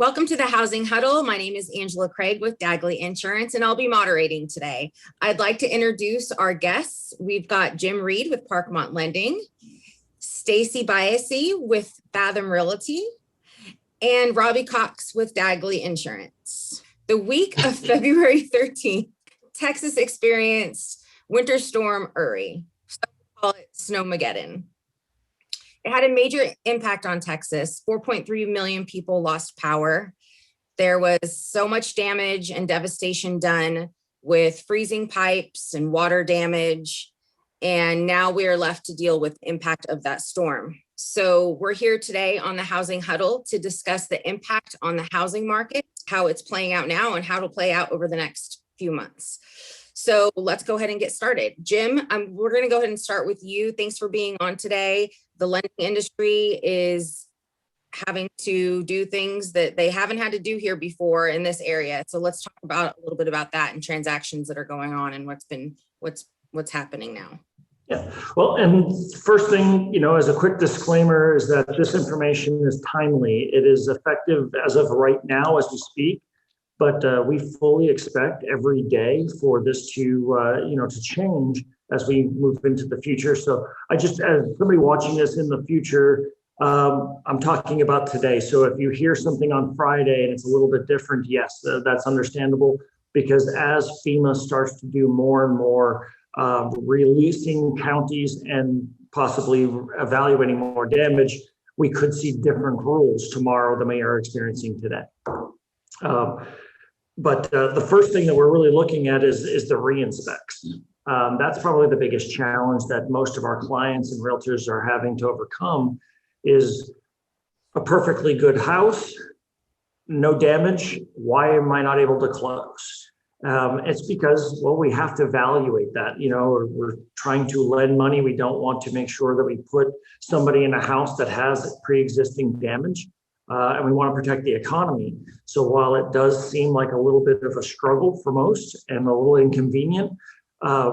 Welcome to the Housing Huddle. My name is Angela Kreig with Dagley Insurance, and I'll be moderating today. I'd like to introduce our guests. We've got Jim Reed with Parkmont Lending, Stacy Byasse with Fathom Realty, and Robbie Cox with Dagley Insurance. The week of February 13th, Texas experienced Winter Storm Uri. Some call it Snowmageddon. It had a major impact on Texas. 4.3 million people lost power. There was so much damage and devastation done with freezing pipes and water damage. And now we are left to deal with the impact of that storm. So we're here today on the Housing Huddle to discuss the impact on the housing market, how it's playing out now, and how it'll play out over the next few months. So let's go ahead and get started. Jim, we're going to go ahead and start with you. Thanks for being on today. The lending industry is having to do things that they haven't had to do here before in this area. So let's talk about a little bit about that and transactions that are going on and what's happening now. Yeah, well, and first thing, as a quick disclaimer is that this information is timely. It is effective as of right now as we speak. But we fully expect every day for this to change as we move into the future. So as somebody watching this in the future, I'm talking about today. So if you hear something on Friday and it's a little bit different, yes, that's understandable, because as FEMA starts to do more and more releasing counties and possibly evaluating more damage, we could see different rules tomorrow than we are experiencing today. But the first thing that we're really looking at is the re-inspects. That's probably the biggest challenge that most of our clients and realtors are having to overcome is a perfectly good house, no damage. Why am I not able to close? It's because, well, we have to evaluate that. We're trying to lend money. We don't want to make sure that we put somebody in a house that has pre-existing damage. And we want to protect the economy. So while it does seem like a little bit of a struggle for most and a little inconvenient,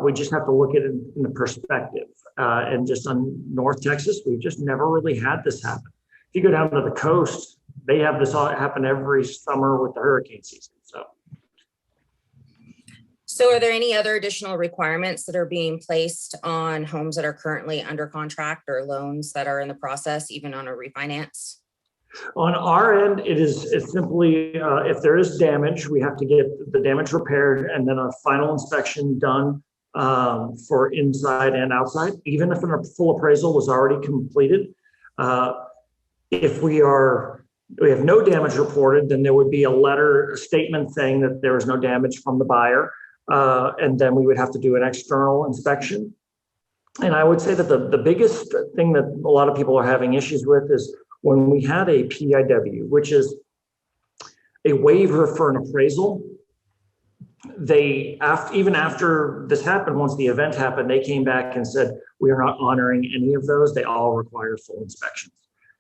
we just have to look at it in the perspective. And just on North Texas, we've just never really had this happen. If you go down to the coast, they have this all happen every summer with the hurricane season. So are there any other additional requirements that are being placed on homes that are currently under contract or loans that are in the process, even on a refinance? On our end, it's simply if there is damage, we have to get the damage repaired and then a final inspection done for inside and outside. Even if a full appraisal was already completed, if we have no damage reported, then there would be a statement saying that there is no damage from the buyer, and then we would have to do an external inspection. And I would say that the biggest thing that a lot of people are having issues with is when we had a PIW, which is a waiver for an appraisal. Even after this happened, once the event happened, they came back and said, we are not honoring any of those. They all require full inspections.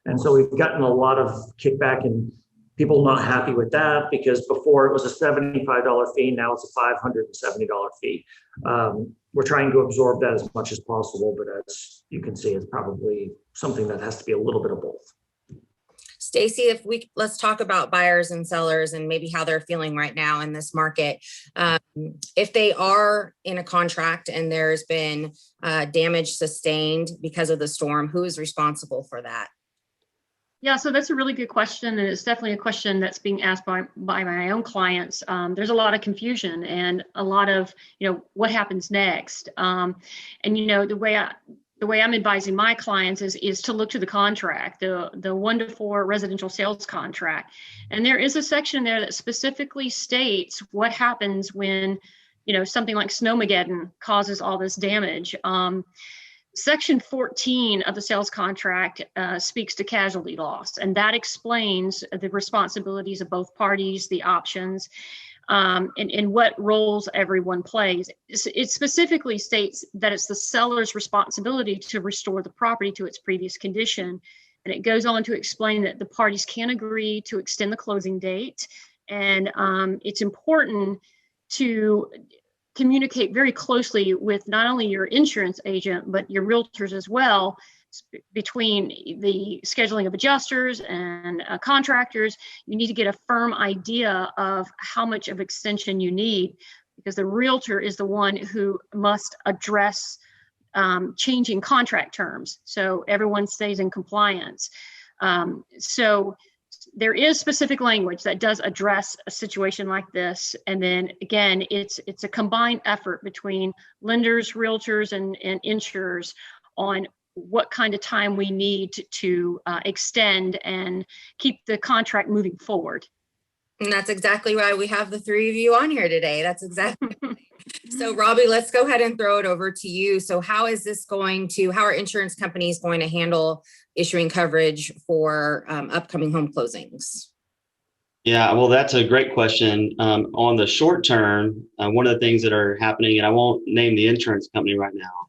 And so we've gotten a lot of kickback and people not happy with that, because before it was a $75 fee, now it's a $570 fee. We're trying to absorb that as much as possible, but as you can see, it's probably something that has to be a little bit of both. Stacy, let's talk about buyers and sellers and maybe how they're feeling right now in this market. If they are in a contract and there's been damage sustained because of the storm, who is responsible for that? Yeah, so that's a really good question, and it's definitely a question that's being asked by my own clients. There's a lot of confusion and a lot of, what happens next. The way I'm advising my clients is to look to the contract, the 1 to 4 residential sales contract. And there is a section there that specifically states what happens when, something like Snowmageddon causes all this damage. Section 14 of the sales contract speaks to casualty loss, and that explains the responsibilities of both parties, the options, and what roles everyone plays. It specifically states that it's the seller's responsibility to restore the property to its previous condition. And it goes on to explain that the parties can agree to extend the closing date. And it's important to communicate very closely with not only your insurance agent, but your realtors as well, between the scheduling of adjusters and contractors, you need to get a firm idea of how much of extension you need, because the realtor is the one who must address changing contract terms, so everyone stays in compliance. So there is specific language that does address a situation like this. And then again, it's a combined effort between lenders, realtors, and insurers on what kind of time we need to extend and keep the contract moving forward. And that's exactly why we have the three of you on here today. That's exactly. So Robbie, let's go ahead and throw it over to you. So how are insurance companies going to handle issuing coverage for upcoming home closings? Yeah, well, that's a great question. On the short term, one of the things that are happening, and I won't name the insurance company right now,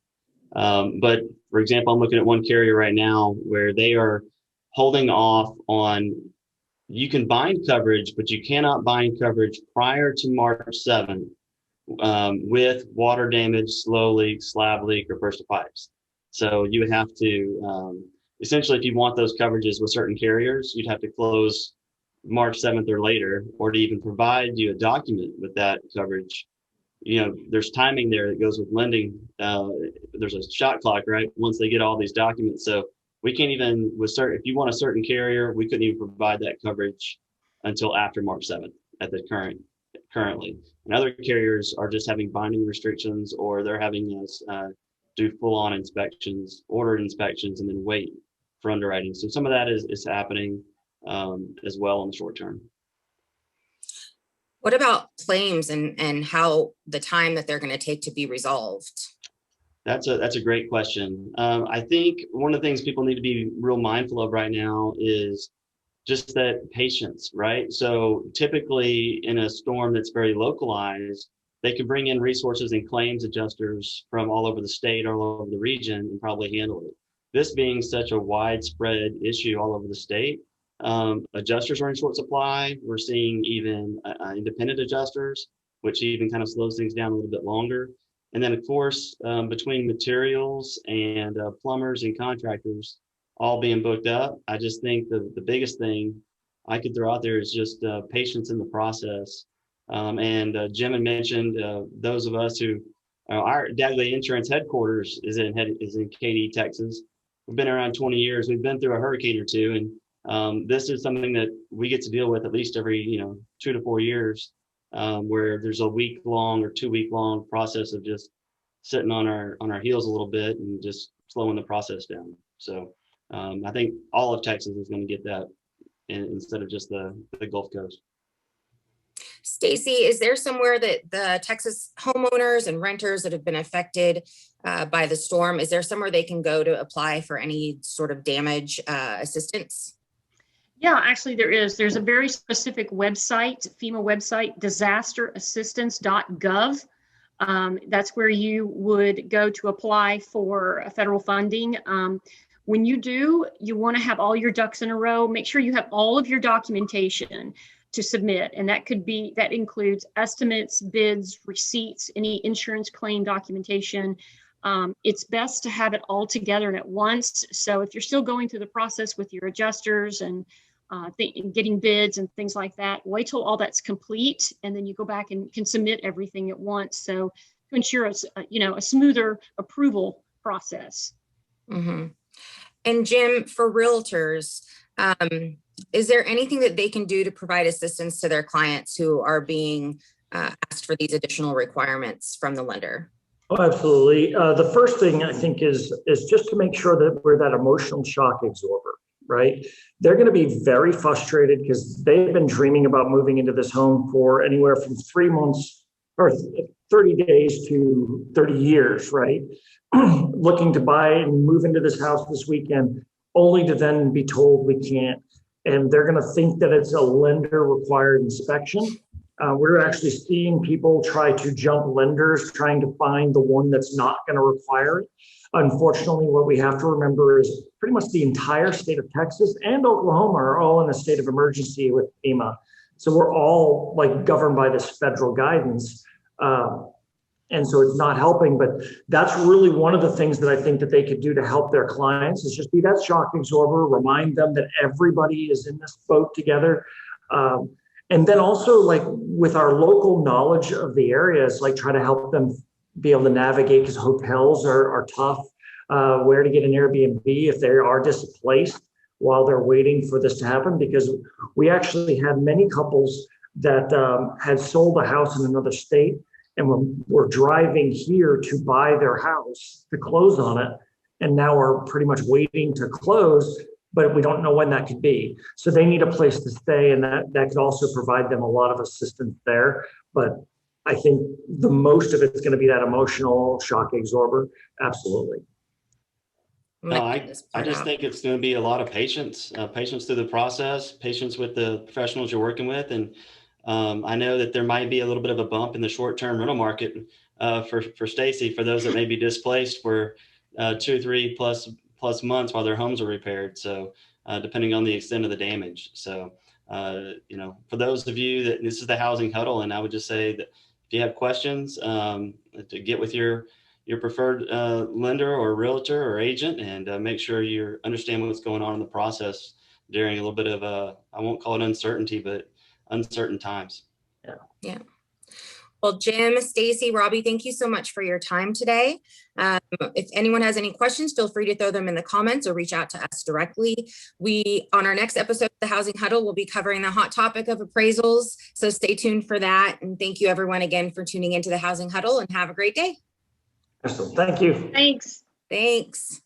but for example, I'm looking at one carrier right now where they are holding off on, you can bind coverage, but you cannot bind coverage prior to March 7th with water damage, slow leak, slab leak, or burst of pipes. So you would have to, essentially, if you want those coverages with certain carriers, you'd have to close March 7th or later, or to even provide you a document with that coverage. You know, there's timing there that goes with lending. There's a shot clock, right? Once they get all these documents. So we can't even, if you want a certain carrier, we couldn't even provide that coverage until after March 7th at the currently. And other carriers are just having binding restrictions, or they're having us do full-on inspections, ordered inspections, and then wait for underwriting. So some of that is happening as well in the short term. What about claims and how the time that they're going to take to be resolved? That's a great question. I think one of the things people need to be real mindful of right now is just that patience, right? So typically in a storm that's very localized, they can bring in resources and claims adjusters from all over the state, all over the region, and probably handle it. This being such a widespread issue all over the state, adjusters are in short supply. We're seeing even independent adjusters, which even kind of slows things down a little bit longer. And then, of course, between materials and plumbers and contractors all being booked up, I just think the biggest thing I could throw out there is just patience in the process. And Jim had mentioned those of us who, our Dagley Insurance headquarters is in Katy, Texas. We've been around 20 years. We've been through a hurricane or two, and this is something that we get to deal with at least every 2 to 4 years, where there's a week-long or 2-week-long process of just sitting on our heels a little bit and just slowing the process down. So I think all of Texas is going to get that instead of just the Gulf Coast. Stacy, is there somewhere that the Texas homeowners and renters that have been affected by the storm, is there somewhere they can go to apply for any sort of damage assistance? Yeah, actually there is. There's a very specific website, FEMA website, disasterassistance.gov. That's where you would go to apply for federal funding. When you do, you want to have all your ducks in a row. Make sure you have all of your documentation to submit, and that includes estimates, bids, receipts, any insurance claim documentation. It's best to have it all together and at once. So if you're still going through the process with your adjusters and getting bids and things like that, wait till all that's complete, and then you go back and can submit everything at once. So to ensure a smoother approval process. Mm-hmm. And Jim, for realtors, is there anything that they can do to provide assistance to their clients who are being asked for these additional requirements from the lender? Oh, absolutely. The first thing I think is just to make sure that we're that emotional shock absorber, right? They're going to be very frustrated because they've been dreaming about moving into this home for anywhere from 3 months or 30 days to 30 years, right? Looking to buy and move into this house this weekend, only to then be told we can't. And they're going to think that it's a lender required inspection. We're actually seeing people try to jump lenders, trying to find the one that's not going to require it. Unfortunately, what we have to remember is pretty much the entire state of Texas and Oklahoma are all in a state of emergency with FEMA. So we're all governed by this federal guidance. And so it's not helping, but that's really one of the things that I think that they could do to help their clients is just be that shock absorber, remind them that everybody is in this boat together. And then also like with our local knowledge of the areas, like try to help them be able to navigate because hotels are tough, where to get an Airbnb if they are displaced while they're waiting for this to happen. Because we actually had many couples that had sold a house in another state and we're driving here to buy their house to close on it. And now we're pretty much waiting to close, but we don't know when that could be. So they need a place to stay, and that could also provide them a lot of assistance there. But I think the most of it's going to be that emotional shock absorber. Absolutely. No, I just think it's going to be a lot of patience, patience through the process, patience with the professionals you're working with. And I know that there might be a little bit of a bump in the short-term rental market for Stacy, for those that may be displaced for 2 or 3 plus months while their homes are repaired. So depending on the extent of the damage. So, for those of you that this is the Housing Huddle, and I would just say that if you have questions, to get with your preferred lender or realtor or agent and make sure you understand what's going on in the process during a little bit of I won't call it uncertainty, but uncertain times. Yeah. Well, Jim, Stacy, Robbie, thank you so much for your time today. If anyone has any questions, feel free to throw them in the comments or reach out to us directly. On our next episode of the Housing Huddle, we'll be covering the hot topic of appraisals. So stay tuned for that. And thank you everyone again for tuning into the Housing Huddle, and have a great day. Excellent. Thank you. Thanks. Thanks.